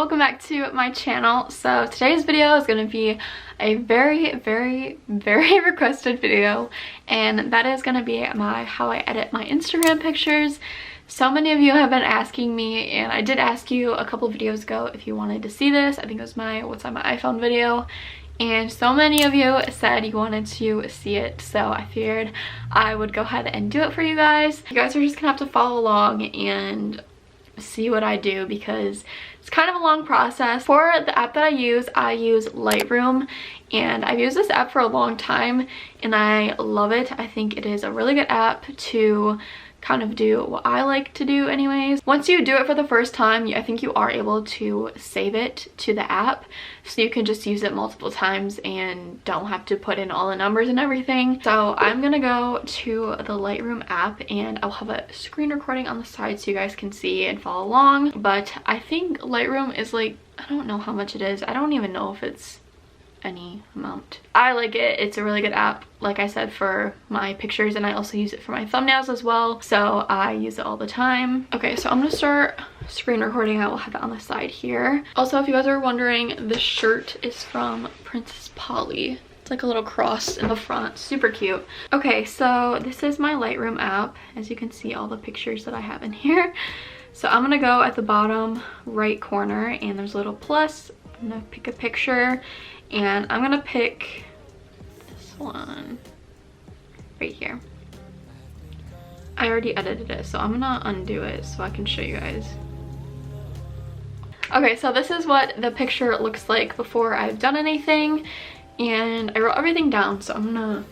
welcome back to my channel. So today's video is going to be a very requested video, and that is going to be how I edit my Instagram pictures. So many of you have been asking me, and I did ask you a couple of videos ago if you wanted to see this. I think it was my what's on my iPhone video, and so many of you said you wanted to see it, so I figured I would go ahead and do it for you guys. You guys are just gonna have to follow along and see what I do because it's kind of a long process. For the app that I use Lightroom, and I've used this app for a long time and I love it. I think it is a really good app to kind of do what I like to do anyways. Once you do it for the first time, I think you are able to save it to the app, so you can just use it multiple times and don't have to put in all the numbers and everything. So I'm gonna go to the Lightroom app and I'll have a screen recording on the side so you guys can see and follow along. But I think Lightroom is like, I don't know how much it is. I don't even know if it's any amount. I like it. It's a really good app, like I said, for my pictures, and I also use it for my thumbnails as well, so I use it all the time. Okay, so I'm gonna start screen recording. I will have it on the side here. Also, if you guys are wondering, this shirt is from Princess Polly. It's like a little cross in the front, super cute. Okay, so this is my Lightroom app. As you can see, all the pictures that I have in here. So I'm gonna go at the bottom right corner and there's a little plus. I'm gonna pick a picture and I'm gonna pick this one right here. I already edited it, so I'm gonna undo it so I can show you guys. Okay, so this is what the picture looks like before I've done anything, and I wrote everything down, so I'm gonna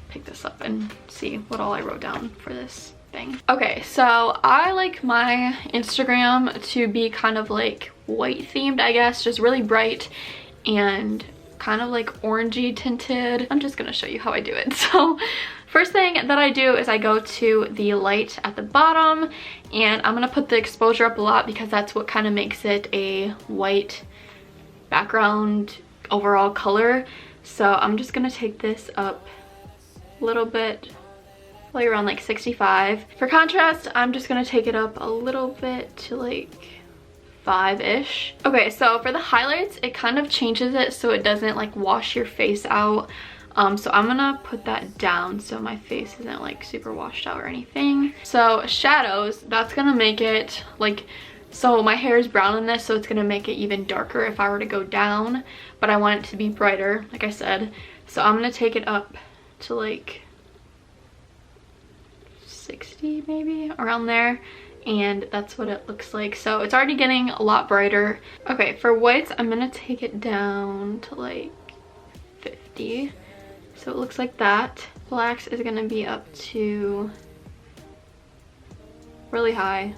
pick this up and see what all I wrote down for this thing. Okay, so I like my Instagram to be kind of like white themed, I guess, just really bright and kind of like orangey tinted. I'm just gonna show you how I do it. So first thing that I do is I go to the light at the bottom and I'm gonna put the exposure up a lot because that's what kind of makes it a white background overall color. So I'm just gonna take this up a little bit, like around like 65. For contrast, I'm just gonna take it up a little bit to like 5-ish. Okay, so for the highlights, it kind of changes it so it doesn't like wash your face out. So I'm gonna put that down so my face isn't like super washed out or anything. So shadows, that's gonna make it like, so my hair is brown in this, so it's gonna make it even darker if I were to go down, but I want it to be brighter, like I said. So I'm gonna take it up to like 60 maybe, around there. And that's what it looks like. So it's already getting a lot brighter. Okay, for whites, I'm gonna take it down to like 50. So it looks like that. Blacks is gonna be up to really high,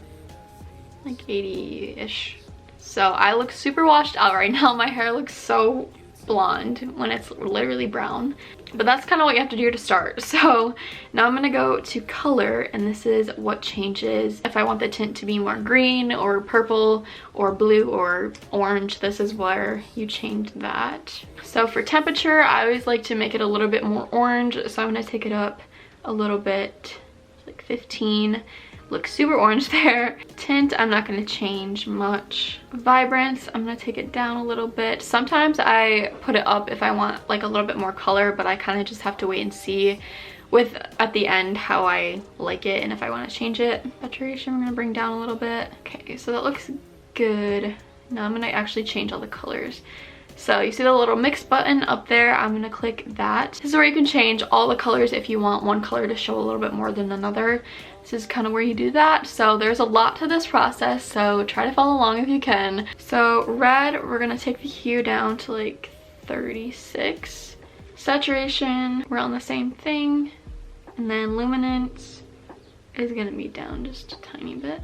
like 80-ish. So I look super washed out right now. My hair looks so blonde when it's literally brown, but that's kind of what you have to do to start. So now I'm gonna go to color, and this is what changes if I want the tint to be more green or purple or blue or orange. This is where you change that. So for temperature, I always like to make it a little bit more orange, so I'm gonna take it up a little bit, like 15. Looks super orange there. Tint, I'm not gonna change much. Vibrance, I'm gonna take it down a little bit. Sometimes I put it up if I want like a little bit more color, but I kind of just have to wait and see with at the end how I like it and if I want to change it. Saturation, I'm gonna bring down a little bit. Okay, so that looks good. Now I'm gonna actually change all the colors. So you see the little mix button up there, I'm gonna click that. This is where you can change all the colors if you want one color to show a little bit more than another. This is kind of where you do that. So there's a lot to this process, so try to follow along if you can. So red, we're gonna take the hue down to like 36. Saturation, we're on the same thing. And then luminance is gonna be down just a tiny bit.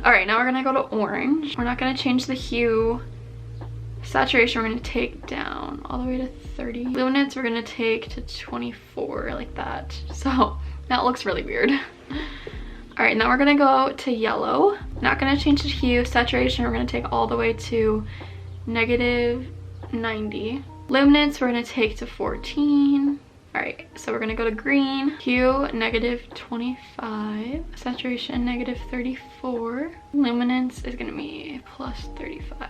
All right, now we're gonna go to orange. We're not gonna change the hue. Saturation, we're gonna take down all the way to 30. Luminance, we're gonna take to 24, like that. So that looks really weird. All right, now we're gonna go to yellow. Not gonna change the hue. Saturation, we're gonna take all the way to -90. Luminance, we're gonna take to 14. Alright, so we're gonna go to green. Hue, -25. Saturation, -34. Luminance is gonna be +35.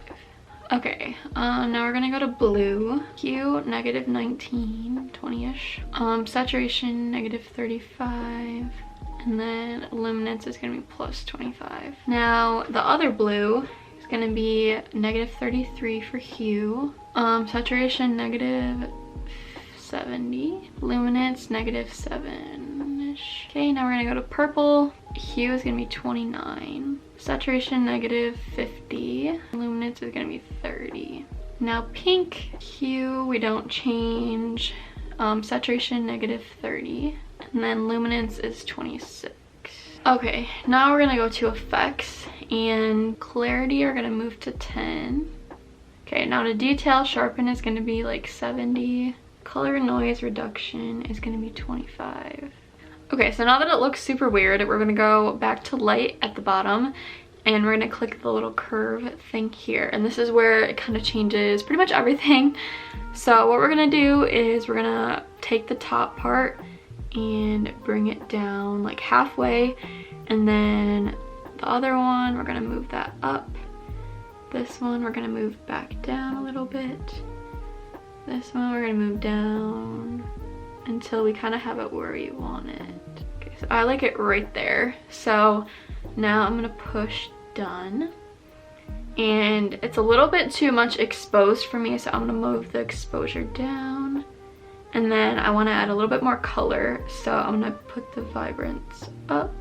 Okay, now we're gonna go to blue. Hue, -19, 20-ish. Saturation, -35. And then luminance is gonna be +25. Now, the other blue is gonna be -33 for hue. Saturation, -70. Luminance, -7-ish. Okay, now we're gonna go to purple. Hue is gonna be 29. Saturation, -50. Luminance is gonna be 30. Now pink. Hue, we don't change. Saturation, -30. And then luminance is 26. Okay, now we're gonna go to effects, and clarity are gonna move to 10. Okay, now to detail, sharpen is gonna be like 70. Color noise reduction is gonna be 25. Okay, so now that it looks super weird, we're gonna go back to light at the bottom, and we're gonna click the little curve thing here. And this is where it kind of changes pretty much everything. So what we're gonna do is we're gonna take the top part and bring it down like halfway, and then the other one, we're gonna move that up. This one, we're gonna move back down a little bit. This one, we're gonna move down until we kind of have it where we want it. Okay, so I like it right there. So now I'm gonna push done. And it's a little bit too much exposed for me, so I'm gonna move the exposure down. And then I wanna add a little bit more color, so I'm gonna put the vibrance up.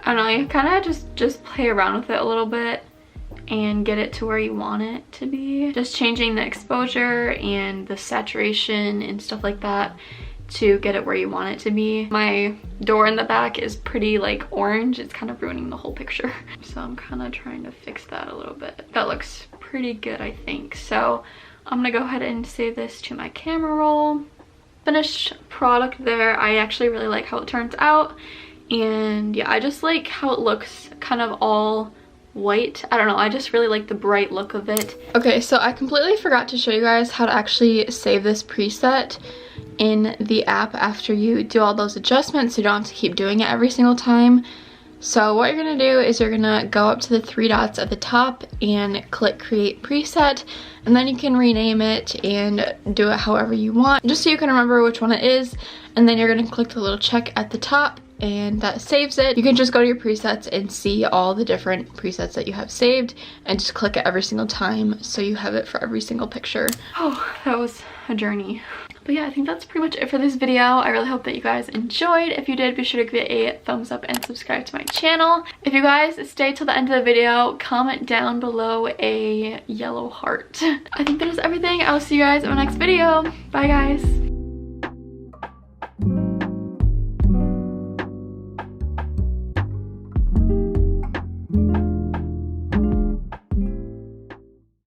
I don't know, you kind of just play around with it a little bit and get it to where you want it to be. Just changing the exposure and the saturation and stuff like that to get it where you want it to be. My door in the back is pretty like orange. It's kind of ruining the whole picture. So I'm kind of trying to fix that a little bit. That looks pretty good, I think. So I'm gonna go ahead and save this to my camera roll. Finished product there. I actually really like how it turns out. And yeah, I just like how it looks kind of all white. I don't know, I just really like the bright look of it. Okay, so I completely forgot to show you guys how to actually save this preset in the app after you do all those adjustments, so you don't have to keep doing it every single time. So what you're gonna do is you're gonna go up to the three dots at the top and click create preset, and then you can rename it and do it however you want, just so you can remember which one it is. And then you're gonna click the little check at the top, and that saves it. You can just go to your presets and see all the different presets that you have saved and just click it every single time so you have it for every single picture. Oh, that was a journey. But yeah, I think that's pretty much it for this video. I really hope that you guys enjoyed. If you did, be sure to give it a thumbs up and subscribe to my channel. If you guys stay till the end of the video, comment down below a yellow heart. I think that is everything. I'll see you guys in my next video. Bye guys.